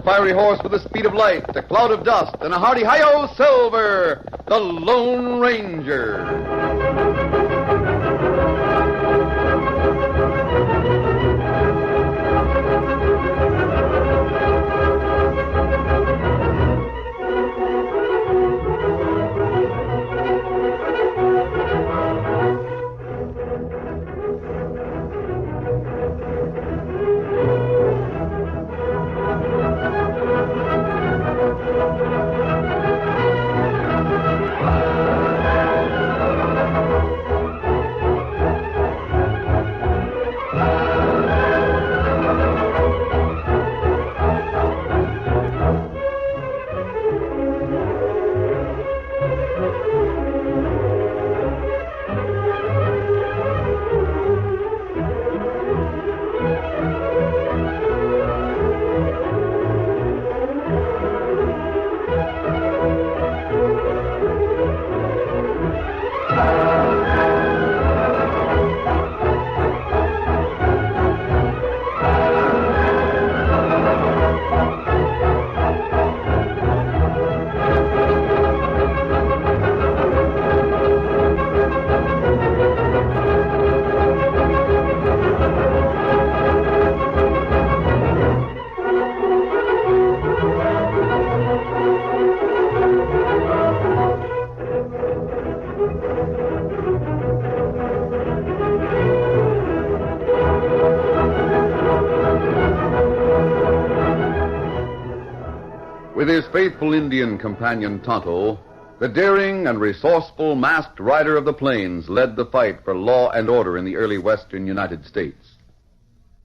fiery horse with the speed of light, a cloud of dust, and a hearty hi-yo Silver, the Lone Ranger. With his faithful Indian companion Tonto, the daring and resourceful masked rider of the plains led the fight for law and order in the early western United States.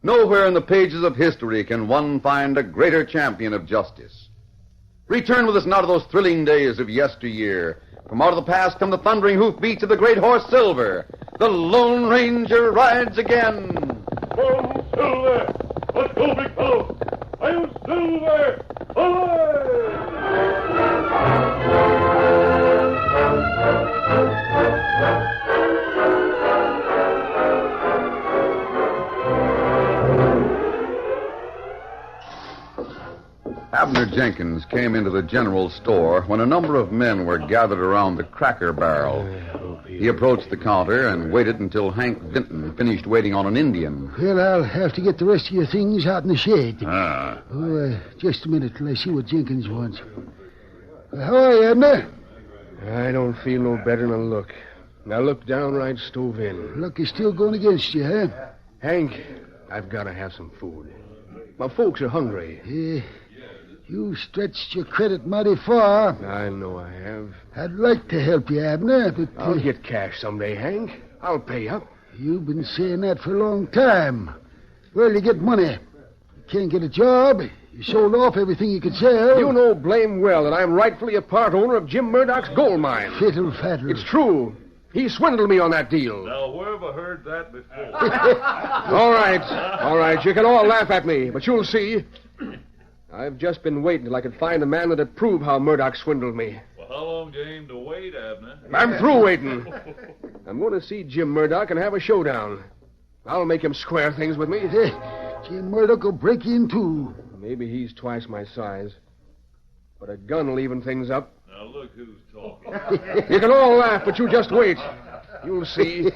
Nowhere in the pages of history can one find a greater champion of justice. Return with us now to those thrilling days of yesteryear. From out of the past come the thundering hoofbeats of the great horse Silver. The Lone Ranger rides again. Come, Silver! Let's go, big fellow! I'm Silver! Abner Jenkins came into the general store when a number of men were gathered around the Cracker Barrel. He approached the counter and waited until Hank Vinton finished waiting on an Indian. Well, I'll have to get the rest of your things out in the shed. Ah. Oh, just a minute till I see what Jenkins wants. How are you, Abner? I don't feel no better than I look. I look downright stove in. Luck is still going against you, huh? Hank, I've got to have some food. My folks are hungry. You stretched your credit mighty far. I know I have. I'd like to help you, Abner, but... I'll get cash someday, Hank. I'll pay up. You've been saying that for a long time. Where'll you get money? You can't get a job. You sold off everything you could sell. You know blame well that I'm rightfully a part owner of Jim Murdoch's gold mine. Fiddle faddle. It's true. He swindled me on that deal. Now, where have I heard that before? All right. You can all laugh at me, but you'll see. I've just been waiting till I could find a man that'd prove how Murdoch swindled me. Well, how long do you aim to wait, Abner? I'm through waiting. I'm going to see Jim Murdoch and have a showdown. I'll make him square things with me. Jim Murdoch will break you in two. Maybe he's twice my size. But a gun will even things up. Now, look who's talking. You can all laugh, but you just wait. You'll see.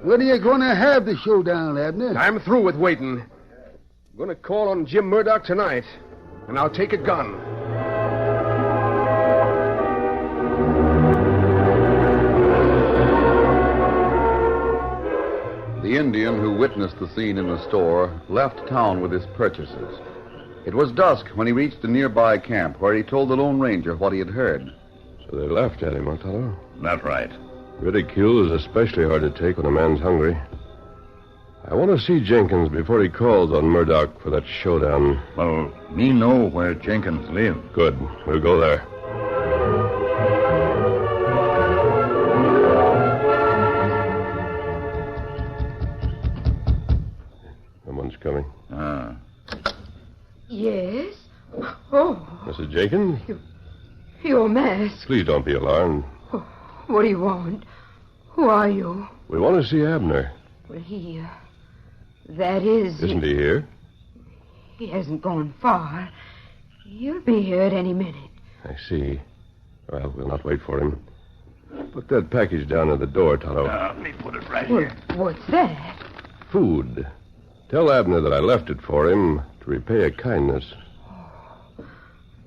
When are you going to have the showdown, Abner? I'm through with waiting. I'm going to call on Jim Murdoch tonight, and I'll take a gun. The Indian who witnessed the scene in the store left town with his purchases. It was dusk when he reached a nearby camp where he told the Lone Ranger what he had heard. So they laughed at him, huh, Tonto? That's right. Ridicule is especially hard to take when a man's hungry. I want to see Jenkins before he calls on Murdoch for that showdown. Well, me know where Jenkins lives. Good. We'll go there. Someone's coming. Ah. Yes? Oh, Mrs. Jenkins? your mask. Please don't be alarmed. Oh, what do you want? Who are you? We want to see Abner. Well, that is... Isn't he here? He hasn't gone far. He'll be here at any minute. I see. Well, we'll not wait for him. Put that package down at the door, Tonto. Let me put it right Well, here. what's that? Food. Tell Abner that I left it for him to repay a kindness.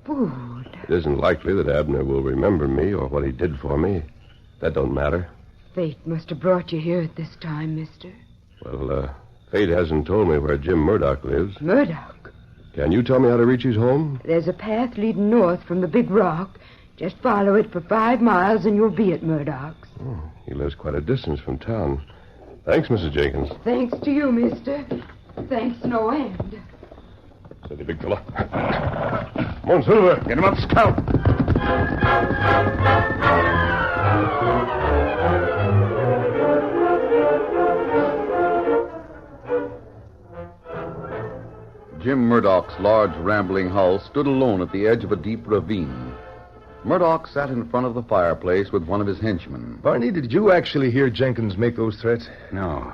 Food. It isn't likely that Abner will remember me or what he did for me. That don't matter. Fate must have brought you here at this time, mister. Well, Fate hasn't told me where Jim Murdoch lives. Murdoch. Can you tell me how to reach his home? There's a path leading north from the big rock. Just follow it for 5 miles and you'll be at Murdoch's. Oh, he lives quite a distance from town. Thanks, Mrs. Jenkins. Thanks to you, mister. Thanks no end. Steady, big fella. Come on, Silver. Get him up, Scout. Jim Murdoch's large, rambling house stood alone at the edge of a deep ravine. Murdoch sat in front of the fireplace with one of his henchmen. Barney, did you actually hear Jenkins make those threats? No.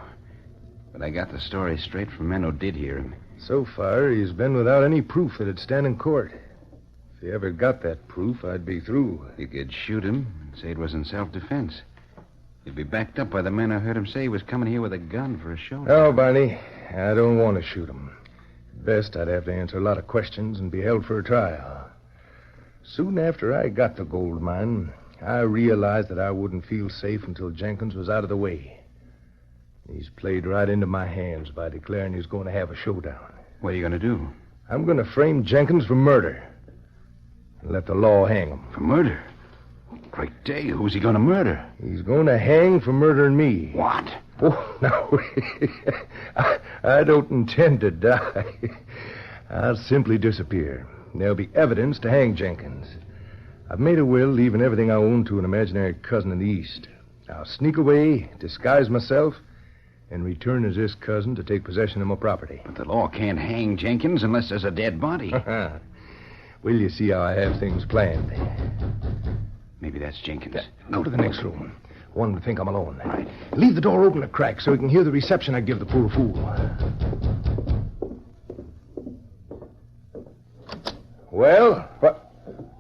But I got the story straight from men who did hear him. So far, he's been without any proof that it'd stand in court. If he ever got that proof, I'd be through. You could shoot him and say it was in self-defense. He'd be backed up by the men I heard him say he was coming here with a gun for a show. No, Barney, I don't want to shoot him. Best, I'd have to answer a lot of questions and be held for a trial. Soon after I got the gold mine, I realized that I wouldn't feel safe until Jenkins was out of the way. He's played right into my hands by declaring he's going to have a showdown. What are you going to do? I'm going to frame Jenkins for murder and let the law hang him. For murder? Great day. Who's he going to murder? He's going to hang for murdering me. What? Oh, no. I don't intend to die. I'll simply disappear. There'll be evidence to hang Jenkins. I've made a will leaving everything I own to an imaginary cousin in the East. I'll sneak away, disguise myself, and return as this cousin to take possession of my property. But the law can't hang Jenkins unless there's a dead body. Will you see how I have things planned? Maybe that's Jenkins. Go to the next room. I want him to think I'm alone. Right. Leave the door open a crack so he can hear the reception I give the poor fool. Well,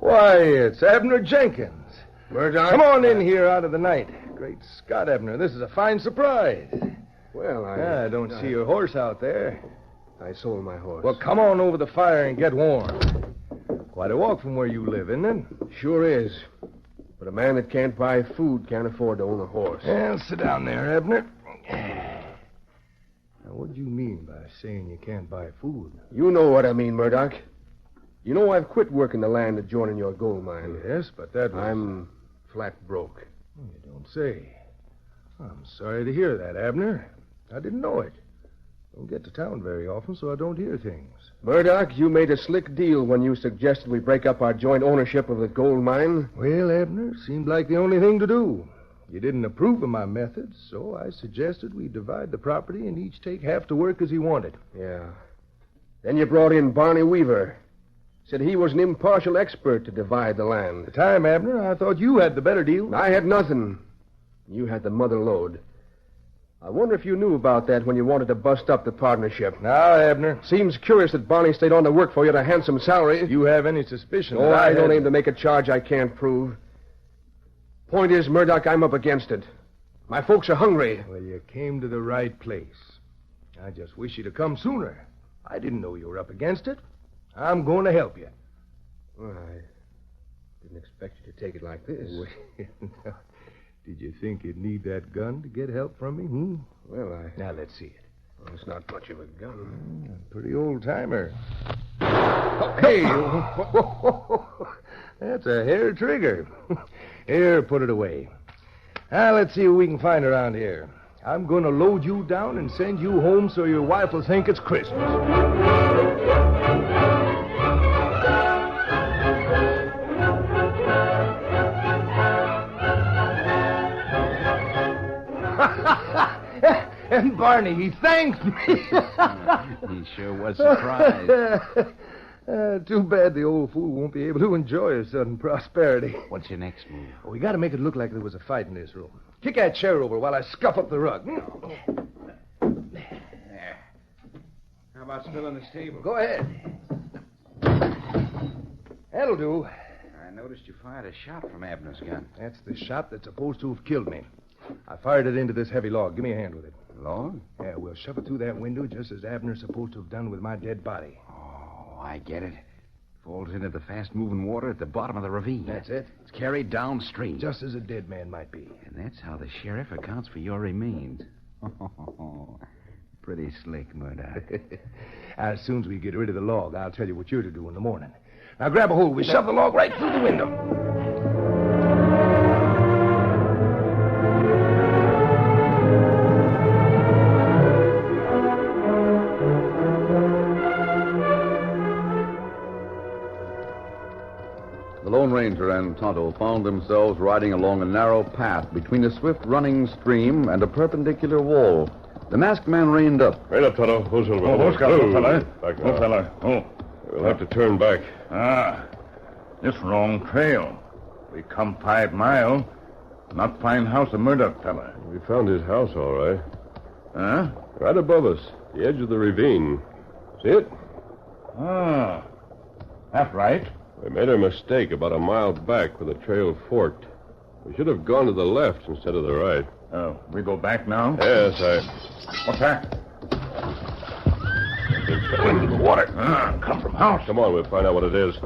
why, it's Abner Jenkins. Murdoch? Come on in here out of the night. Great Scott, Abner, this is a fine surprise. Well, I don't see your horse out there. I sold my horse. Well, come on over the fire and get warm. Quite a walk from where you live, isn't it? Sure is. But a man that can't buy food can't afford to own a horse. Well, sit down there, Abner. Now, what do you mean by saying you can't buy food? You know what I mean, Murdoch. You know I've quit working the land adjoining your gold mine. Yes, but that was... I'm flat broke. You don't say. I'm sorry to hear that, Abner. I didn't know it. Don't get to town very often, so I don't hear things. Murdoch, you made a slick deal when you suggested we break up our joint ownership of the gold mine. Well, Abner, seemed like the only thing to do. You didn't approve of my methods, so I suggested we divide the property and each take half the work as he wanted. Yeah. Then you brought in Barney Weaver. Said he was an impartial expert to divide the land. At the time, Abner, I thought you had the better deal. I had nothing. You had the mother lode. I wonder if you knew about that when you wanted to bust up the partnership. Now, Abner. Seems curious that Barney stayed on to work for you at a handsome salary. If you have any suspicion Oh, that I don't had... aim to make a charge I can't prove. Point is, Murdoch, I'm up against it. My folks are hungry. Well, you came to the right place. I just wish you'd have come sooner. I didn't know you were up against it. I'm going to help you. Well, I didn't expect you to take it like this. Well, did you think you'd need that gun to get help from me, Well, Now, let's see it. Well, it's not much of a gun. A pretty old-timer. Oh, hey! That's a hair trigger. Here, put it away. Now, let's see what we can find around here. I'm going to load you down and send you home so your wife will think it's Christmas. And Barney, he thanked me. He sure was surprised. Too bad the old fool won't be able to enjoy his sudden prosperity. What's your next move? We got to make it look like there was a fight in this room. Kick that chair over while I scuff up the rug. There. How about spilling this table? Go ahead. That'll do. I noticed you fired a shot from Abner's gun. That's the shot that's supposed to have killed me. I fired it into this heavy log. Give me a hand with it. Log? Yeah, we'll shove it through that window just as Abner's supposed to have done with my dead body. Oh, I get it. Falls into the fast-moving water at the bottom of the ravine. That's it. It's carried downstream. Just as a dead man might be. And that's how the sheriff accounts for your remains. Pretty slick, Murdoch. As soon as we get rid of the log, I'll tell you what you're to do in the morning. Now grab a hold. We shove the log right through the window. The Lone Ranger and Tonto found themselves riding along a narrow path between a swift-running stream and a perpendicular wall. The masked man reined up. Right up, Tonto. Who's Silver? Oh, fella. Back Oh, now. fella. Oh. We'll have to turn back. This wrong trail. We come 5 mile. Not find house of Murdoch, fella. We found his house, all right. Huh? Right above us, the edge of the ravine. See it? That's right. We made a mistake about a mile back where the trail forked. We should have gone to the left instead of the right. We go back now? Yes, What's that? It fell into the water. Come from house. Come on, we'll find out what it is.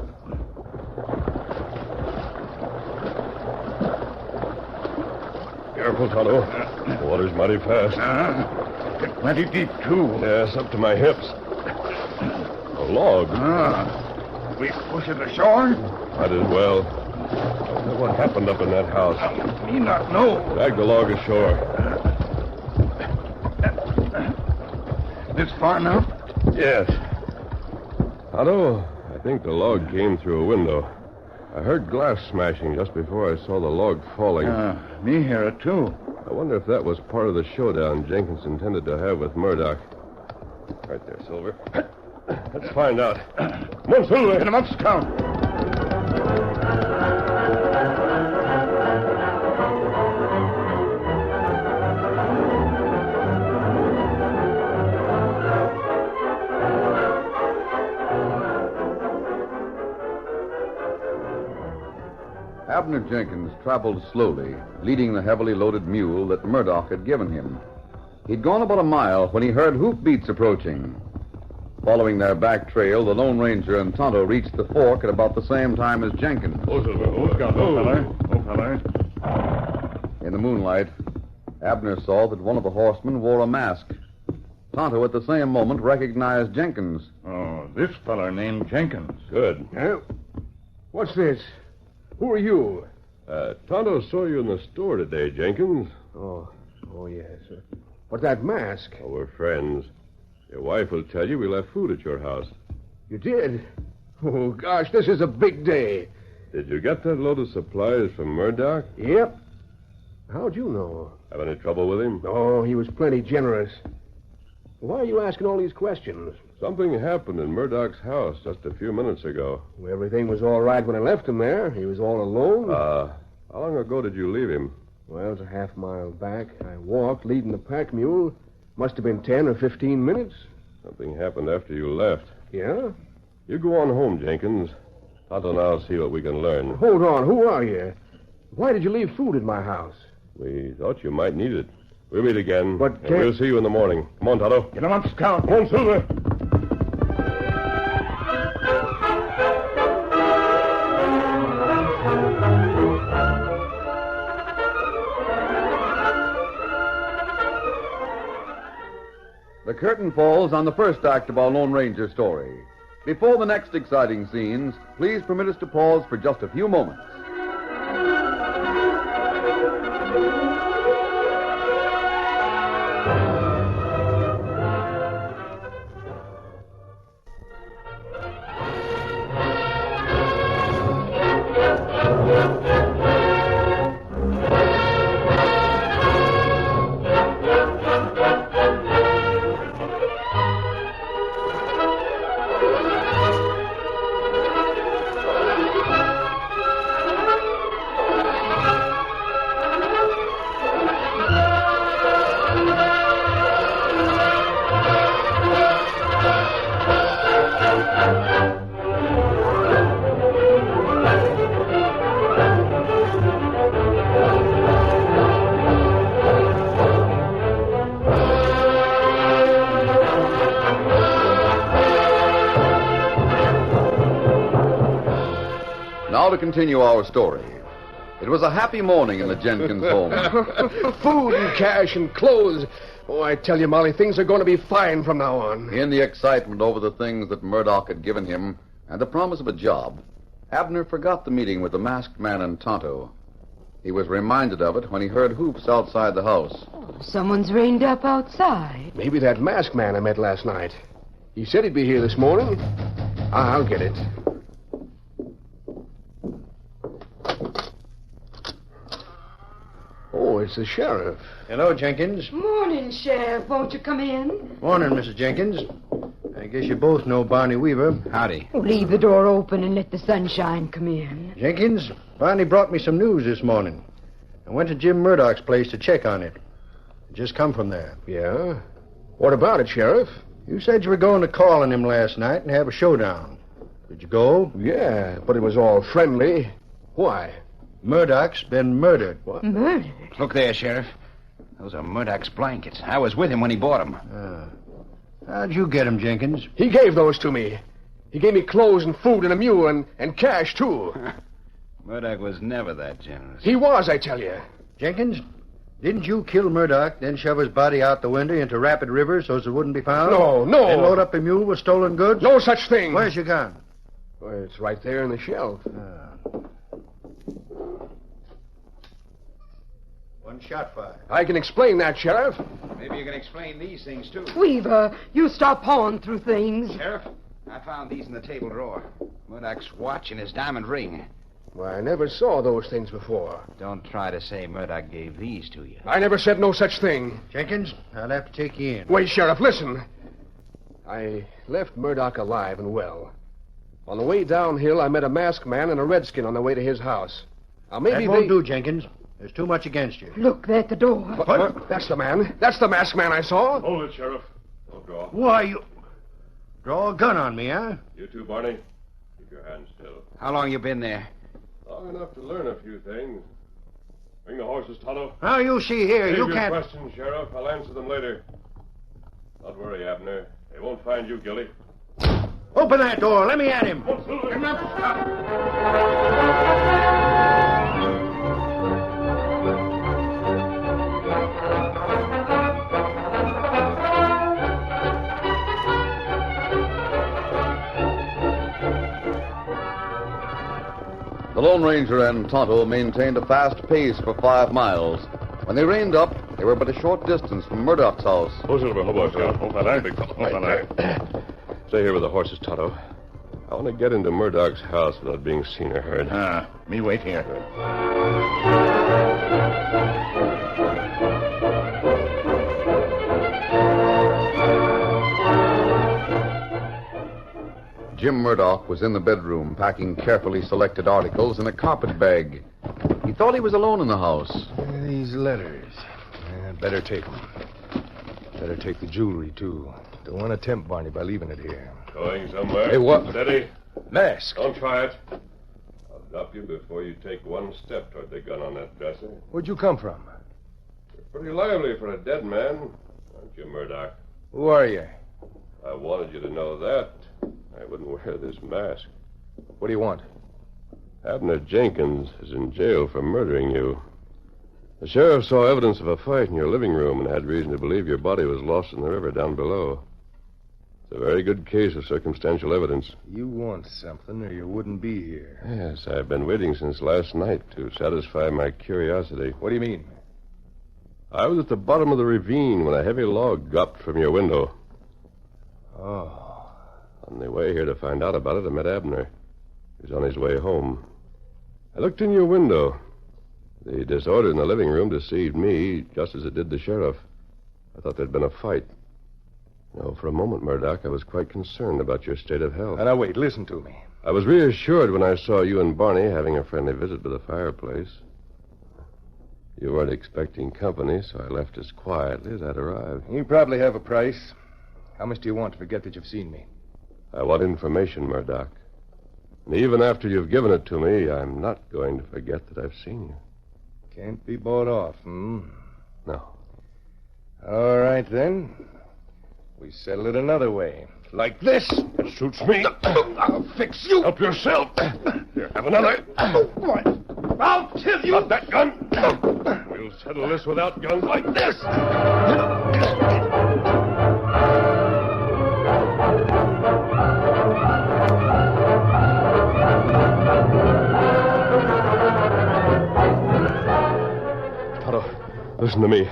Careful, Tonto. The water's mighty fast. It's plenty deep, too. Yes, up to my hips. A log. We push it ashore? Might as well. I wonder what happened up in that house. Me not know. Drag the log ashore. This far now? Yes. Otto, I think the log came through a window. I heard glass smashing just before I saw the log falling. Me hear it, too. I wonder if that was part of the showdown Jenkins intended to have with Murdoch. Right there, Silver. Let's find out. Come on, Silver. Get him up, Scout. Abner Jenkins traveled slowly, leading the heavily loaded mule that Murdoch had given him. He'd gone about a mile when he heard hoofbeats approaching. Following their back trail, the Lone Ranger and Tonto reached the fork at about the same time as Jenkins. Oh, Scout. Oh, fella. In the moonlight, Abner saw that one of the horsemen wore a mask. Tonto at the same moment recognized Jenkins. Oh, this fella named Jenkins. Good. What's this? Who are you? Tonto saw you in the store today, Jenkins. Oh, yes. But that mask. Oh, we're friends. Your wife will tell you we left food at your house. You did? Oh, gosh, this is a big day. Did you get that load of supplies from Murdoch? Yep. How'd you know? Have any trouble with him? Oh, he was plenty generous. Why are you asking all these questions? Something happened in Murdoch's house just a few minutes ago. Well, everything was all right when I left him there. He was all alone. How long ago did you leave him? Well, it's a half mile back. I walked, leading the pack mule. Must have been 10 or 15 minutes. Something happened after you left. Yeah? You go on home, Jenkins. Tonto and I'll see what we can learn. Hold on. Who are you? Why did you leave food in my house? We thought you might need it. We'll meet again. But and we'll see you in the morning. Come on, Tonto. Get him up, Scout. Come on, Silver. The curtain falls on the first act of our Lone Ranger story. Before the next exciting scenes, please permit us to pause for just a few moments. now to continue our story. It was a happy morning in the Jenkins home. Food and cash and clothes. Oh, I tell you, Molly, things are going to be fine from now on. In the excitement over the things that Murdoch had given him and the promise of a job, Abner forgot the meeting with the masked man and Tonto. He was reminded of it when he heard hoofs outside the house. Someone's reined up outside. Maybe that masked man I met last night. He said he'd be here this morning. I'll get it. Oh, it's the sheriff. Hello, Jenkins. Morning, Sheriff. Won't you come in? Morning, Mrs. Jenkins. I guess you both know Barney Weaver. Howdy. Oh, leave the door open and let the sunshine come in. Jenkins, Barney brought me some news this morning. I went to Jim Murdoch's place to check on it. I just come from there. Yeah? What about it, Sheriff? You said you were going to call on him last night and have a showdown. Did you go? Yeah, but it was all friendly. Why? Murdoch's been murdered. What? Murdered? Look there, Sheriff. Those are Murdoch's blankets. I was with him when he bought them. How'd you get him, Jenkins? He gave those to me. He gave me clothes and food and a mule and cash, too. Murdoch was never that generous. He was, I tell you. Jenkins, didn't you kill Murdoch, then shove his body out the window into Rapid River so as it wouldn't be found? No. Then load up a mule with stolen goods? No such thing. Where's your gun? Well, it's right there in the shelf. One shot fired. I can explain that, Sheriff. Maybe you can explain these things, too. Weaver, you stop pawing through things. Sheriff, I found these in the table drawer. Murdoch's watch and his diamond ring. Well, I never saw those things before. Don't try to say Murdoch gave these to you. I never said no such thing. Jenkins, I'll have to take you in. Wait, Sheriff, listen. I left Murdoch alive and well. On the way downhill, I met a masked man and a redskin on the way to his house. Now, maybe That won't do, Jenkins. There's too much against you. Look, they're at the door. What? That's the man. That's the masked man I saw. Hold it, Sheriff. Don't draw. Why, you... Draw a gun on me, huh? You too, Barney. Keep your hands still. How long you been there? Long enough to learn a few things. Bring the horses, Tonto. Now, you see here, Save you your can't... questions, Sheriff. I'll answer them later. Don't worry, Abner. They won't find you guilty. Open that door. Let me at him. The Lone Ranger and Tonto maintained a fast pace for 5 miles. When they reined up, they were but a short distance from Murdoch's house. Oh, Silver, hold on, Scout. Hold that big fellow. Hold that Stay here with the horses, Tonto. I want to get into Murdoch's house without being seen or heard. Me wait here. Jim Murdoch was in the bedroom, packing carefully selected articles in a carpet bag. He thought he was alone in the house. These letters. Better take them. Better take the jewelry, too. Don't want to tempt Barney by leaving it here. Going somewhere? Hey, what? Steady. Mask. Don't try it. I'll drop you before you take one step toward the gun on that dresser. Where'd you come from? You're pretty lively for a dead man, aren't you, Murdoch? Who are you? I wanted you to know that. I wouldn't wear this mask. What do you want? Abner Jenkins is in jail for murdering you. The sheriff saw evidence of a fight in your living room and had reason to believe your body was lost in the river down below. It's a very good case of circumstantial evidence. You want something or you wouldn't be here. Yes, I've been waiting since last night to satisfy my curiosity. What do you mean? I was at the bottom of the ravine when a heavy log dropped from your window. Oh. On the way here to find out about it, I met Abner. He was on his way home. I looked in your window. The disorder in the living room deceived me just as it did the sheriff. I thought there'd been a fight. No, for a moment, Murdoch, I was quite concerned about your state of health. Now, wait, listen to me. I was reassured when I saw you and Barney having a friendly visit by the fireplace. You weren't expecting company, so I left as quietly as I'd arrived. You probably have a price. How much do you want to forget that you've seen me? I want information, Murdoch. And even after you've given it to me, I'm not going to forget that I've seen you. Can't be bought off, hmm? No. All right, then. We settle it another way. Like this. It suits me. I'll fix you. Help yourself. Here, have another. I'll kill you. Not that gun. We'll settle this without guns like this. Listen to me.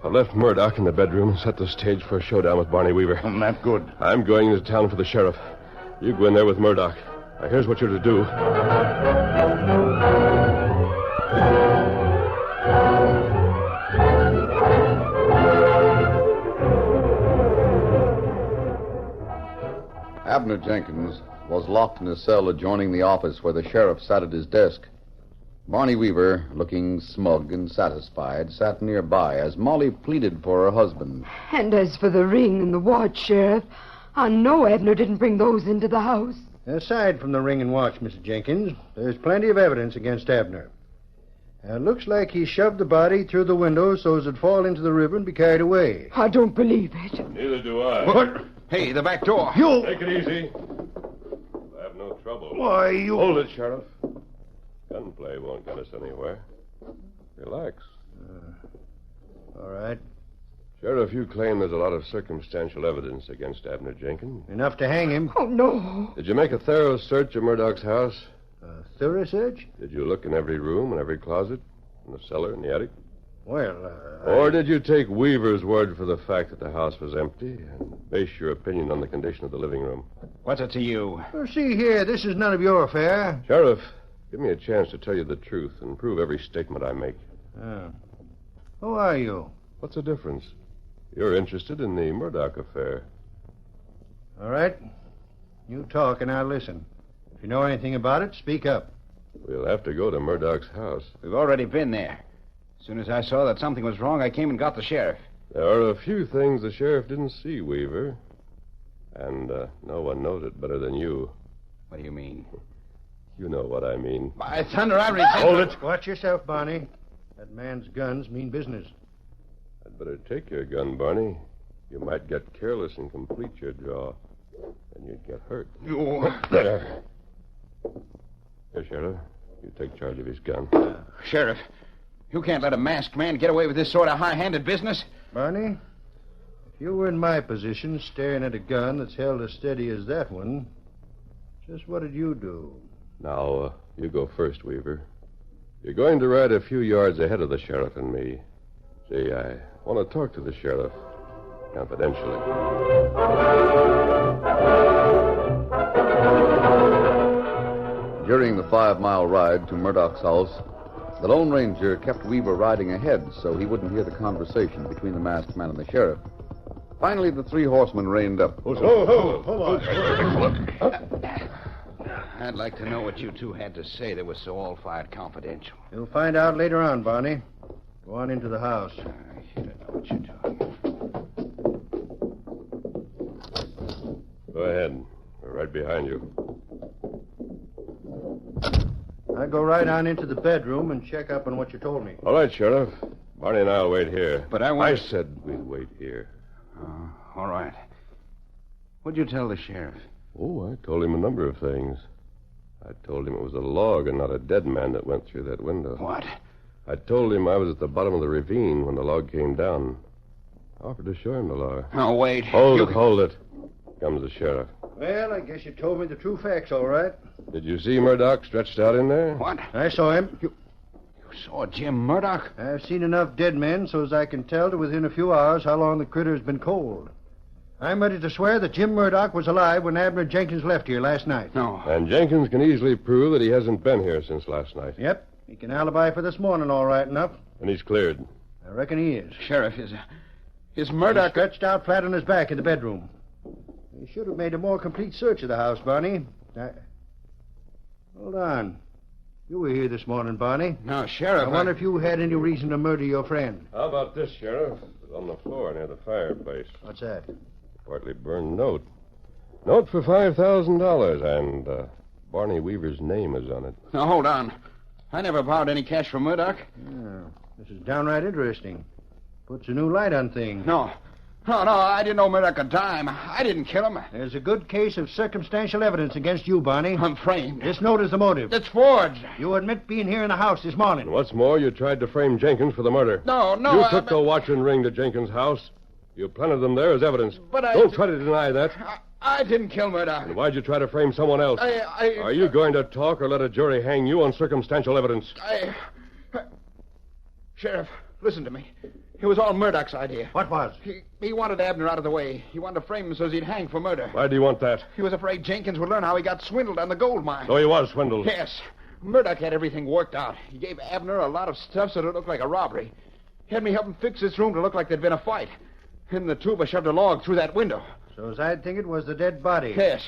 I left Murdoch in the bedroom and set the stage for a showdown with Barney Weaver. Not good. I'm going into town for the sheriff. You go in there with Murdoch. Now, here's what you're to do. Abner Jenkins was locked in his cell adjoining the office where the sheriff sat at his desk. Barney Weaver, looking smug and satisfied, sat nearby as Molly pleaded for her husband. And as for the ring and the watch, Sheriff, I know Abner didn't bring those into the house. Aside from the ring and watch, Mr. Jenkins, there's plenty of evidence against Abner. It looks like he shoved the body through the window so as it'd fall into the river and be carried away. I don't believe it. Neither do I. What? Hey, the back door. You! Take it easy. I have no trouble. Why, you... Hold it, Sheriff. Gunplay won't get us anywhere. Relax. All right. Sheriff, you claim there's a lot of circumstantial evidence against Abner Jenkins. Enough to hang him. Oh, no. Did you make a thorough search of Murdoch's house? A thorough search? Did you look in every room and every closet? In the cellar and the attic? Well, Or did you take Weaver's word for the fact that the house was empty and base your opinion on the condition of the living room? What's it to you? Well, see here, this is none of your affair. Sheriff, give me a chance to tell you the truth and prove every statement I make. Who are you? What's the difference? You're interested in the Murdoch affair. All right. You talk and I'll listen. If you know anything about it, speak up. We'll have to go to Murdoch's house. We've already been there. As soon as I saw that something was wrong, I came and got the sheriff. There are a few things the sheriff didn't see, Weaver. And no one knows it better than you. What do you mean? You know what I mean. By thunder, I resent... Hold it. Watch yourself, Barney. That man's guns mean business. I'd better take your gun, Barney. You might get careless and complete your draw. And you'd get hurt. You... There. Here, Sheriff. You take charge of his gun. Sheriff, you can't let a masked man get away with this sort of high-handed business. Barney, if you were in my position, staring at a gun that's held as steady as that one, just what did you do? Now, you go first, Weaver. You're going to ride a few yards ahead of the sheriff and me. See, I want to talk to the sheriff confidentially. During the 5-mile ride to Murdoch's house, the Lone Ranger kept Weaver riding ahead so he wouldn't hear the conversation between the masked man and the sheriff. Finally, the three horsemen reined up. Hold on. I'd like to know what you two had to say that was so all-fired confidential. You'll find out later on, Barney. Go on into the house. I should know what you're doing. Go ahead. We're right behind you. I go right on into the bedroom and check up on what you told me. All right, Sheriff. Barney and I'll wait here. But I want... I said we'd wait here. All right. What'd you tell the sheriff? Oh, I told him a number of things. I told him it was a log and not a dead man that went through that window. What? I told him I was at the bottom of the ravine when the log came down. I offered to show him the log. No, wait. Hold it. Comes the sheriff. Well, I guess you told me the true facts, all right. Did you see Murdoch stretched out in there? What? I saw him. You saw Jim Murdoch? I've seen enough dead men so as I can tell to within a few hours how long the critter's been cold. I'm ready to swear that Jim Murdoch was alive when Abner Jenkins left here last night. No. And Jenkins can easily prove that he hasn't been here since last night. Yep. He can alibi for this morning all right enough. And he's cleared. I reckon he is. Sheriff, is He's Murdoch... stretched out flat on his back in the bedroom. He should have made a more complete search of the house, Barney. Hold on. You were here this morning, Barney. No, Sheriff, I wonder if you had any reason to murder your friend. How about this, Sheriff? It's on the floor near the fireplace. What's that? Partly burned note. Note for $5,000, and Barney Weaver's name is on it. Now, hold on. I never borrowed any cash from Murdoch. Yeah, this is downright interesting. Puts a new light on things. No. No, I didn't know Murdoch a dime. I didn't kill him. There's a good case of circumstantial evidence against you, Barney. I'm framed. This note is the motive. It's forged. You admit being here in the house this morning. And what's more, you tried to frame Jenkins for the murder. No. You took the watch and ring to Jenkins' house. You planted them there as evidence. But Don't try to deny that. I didn't kill Murdoch. And why'd you try to frame someone else? Are you going to talk or let a jury hang you on circumstantial evidence? Sheriff, listen to me. It was all Murdoch's idea. What was? He wanted Abner out of the way. He wanted to frame him so he'd hang for murder. Why do you want that? He was afraid Jenkins would learn how he got swindled on the gold mine. So he was swindled. Yes. Murdoch had everything worked out. He gave Abner a lot of stuff so it looked like a robbery. He had me help him fix this room to look like there'd been a fight. And the two of us shoved a log through that window. So as I'd think it was the dead body. Yes.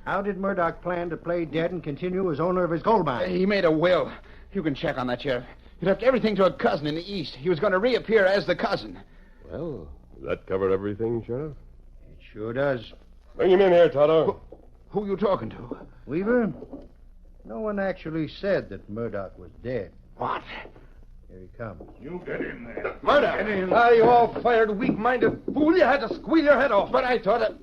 How did Murdoch plan to play dead and continue as owner of his gold mine? He made a will. You can check on that, Sheriff. He left everything to a cousin in the East. He was going to reappear as the cousin. Well, does that cover everything, Sheriff? It sure does. Bring him in here, Toto. Who you talking to? Weaver, no one actually said that Murdoch was dead. What? Here he comes. You get in there. Murdoch! Get in. Ah, you all-fired, weak-minded fool. You had to squeal your head off. But I thought that...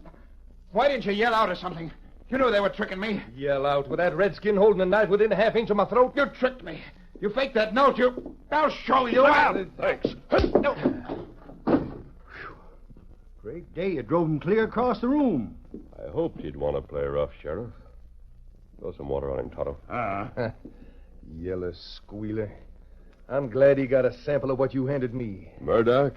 Why didn't you yell out or something? You knew they were tricking me. Yell out with that redskin holding a knife within a half-inch of my throat. You tricked me. You faked that note. I'll show you out. Thanks. No. Great day. You drove him clear across the room. I hoped you'd want to play rough, Sheriff. Throw some water on him, Toto. Yellow squealer. I'm glad he got a sample of what you handed me. Murdoch,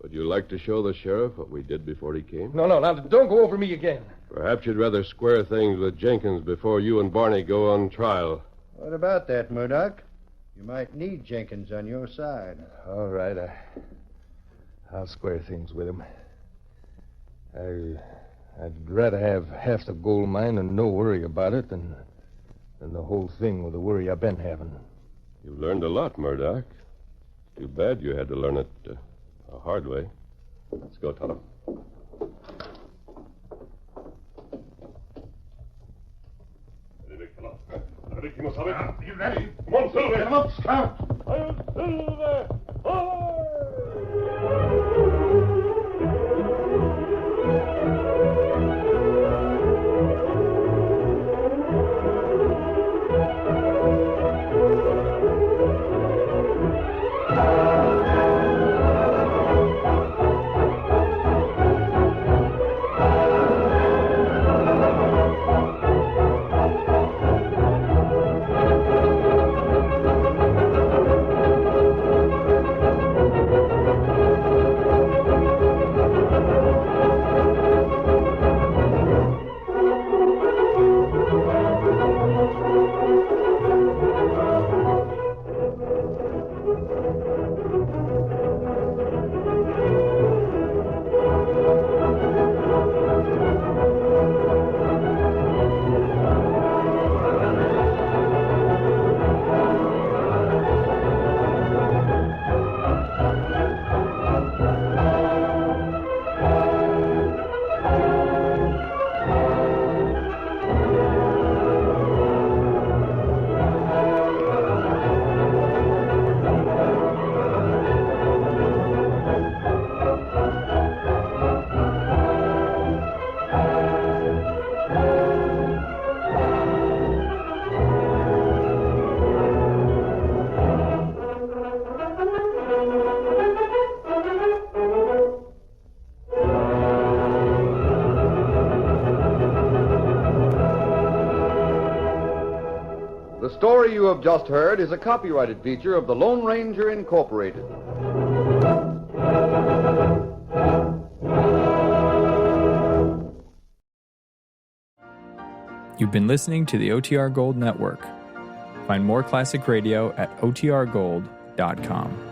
would you like to show the sheriff what we did before he came? No, now, don't go over me again. Perhaps you'd rather square things with Jenkins before you and Barney go on trial. What about that, Murdoch? You might need Jenkins on your side. All right, I'll square things with him. I'd rather have half the gold mine and no worry about it than the whole thing with the worry I've been having. You've learned a lot, Murdoch. Too bad you had to learn it a hard way. Let's go, Toto. You ready? Come on, Silver. Get him up, Scout. Silver! The story you have just heard is a copyrighted feature of the Lone Ranger Incorporated. You've been listening to the OTR Gold Network. Find more classic radio at otrgold.com.